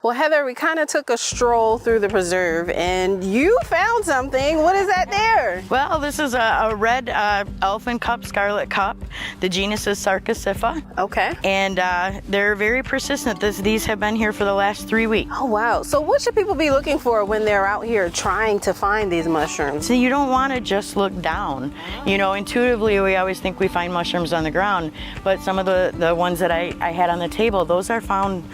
Well, Heather, we kind of took a stroll through the preserve and you found something. What is that there? Well, this is a red elephant cup, scarlet cup. The genus is Sarcosipha. Okay. And they're very persistent. These have been here for the last 3 weeks. Oh, wow. So what should people be looking for when they're out here trying to find these mushrooms? So you don't want to just look down. You know, intuitively, we always think we find mushrooms on the ground, but some of the ones that I had on the table, those are found,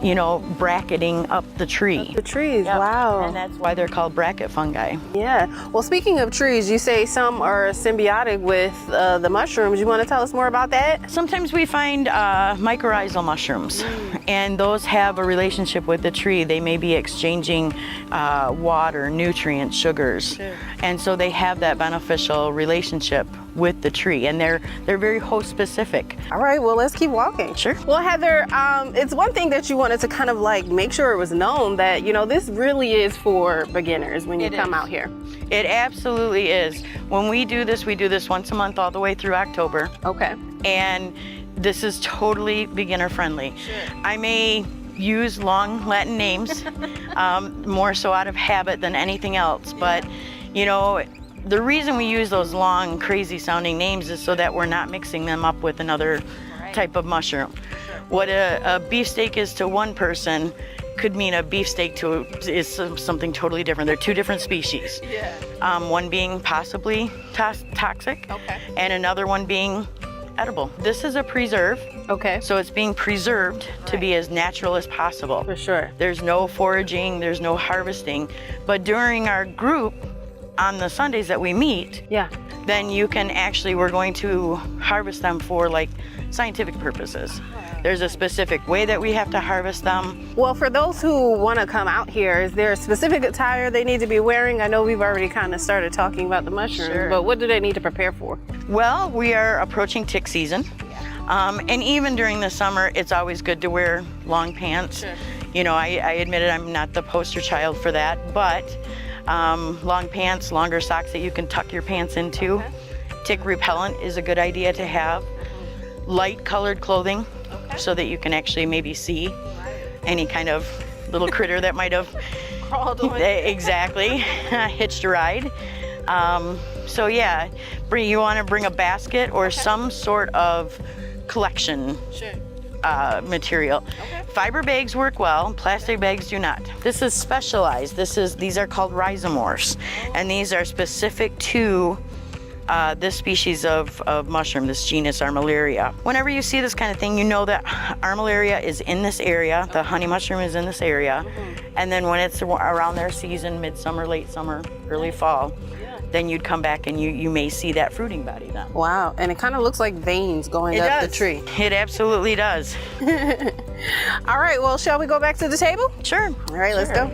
you know, bracketing up the tree. The trees, Yep. wow. And that's why they're called bracket fungi. Yeah. Well, speaking of trees, you say some are symbiotic with the mushrooms. You want to tell us more about that? Sometimes we find mycorrhizal mushrooms, and those have a relationship with the tree. They may be exchanging water, nutrients, sugars, and so they have that beneficial relationship with the tree, and they're very host specific. All right, well, let's keep walking. Sure. Well, Heather, it's one thing that you wanted to kind of like make sure it was known that, you know, this really is for beginners when you come out here. It absolutely is. When we do this once a month all the way through October. Okay. And this is totally beginner friendly. Sure. I may use long Latin names, more so out of habit than anything else, but you know, the reason we use those long, crazy sounding names is so that we're not mixing them up with another type of mushroom. What a beefsteak is to one person could mean a beefsteak is something totally different. They're two different species. Yeah. One being possibly toxic, and another one being edible. This is a preserve. Okay. So it's being preserved to be as natural as possible. For sure. There's no foraging, there's no harvesting. But during our group, on the Sundays that we meet, then you can actually, we're going to harvest them for like scientific purposes. There's a specific way that we have to harvest them. Well, for those who want to come out here, is there a specific attire they need to be wearing? I know we've already kind of started talking about the mushrooms, but what do they need to prepare for? Well, we are approaching tick season. And even during the summer, it's always good to wear long pants. You know, I admit it, I'm not the poster child for that, but long pants, longer socks that you can tuck your pants into. Tick repellent is a good idea to have. Light colored clothing so that you can actually maybe see any kind of little critter that might have crawled on. Exactly, hitched a ride. So yeah, you want to bring a basket or some sort of collection material. Fiber bags work well, plastic bags do not. This is specialized. These are called rhizomorphs, and these are specific to this species of mushroom, this genus Armillaria. Whenever you see this kind of thing, you know that Armillaria is in this area, the honey mushroom is in this area, and then when it's around their season, midsummer, late summer, early fall, then you'd come back and you may see that fruiting body then. Wow, and it kind of looks like veins going up the tree. It absolutely does. All right, well, shall we go back to the table? Sure. All right, let's go.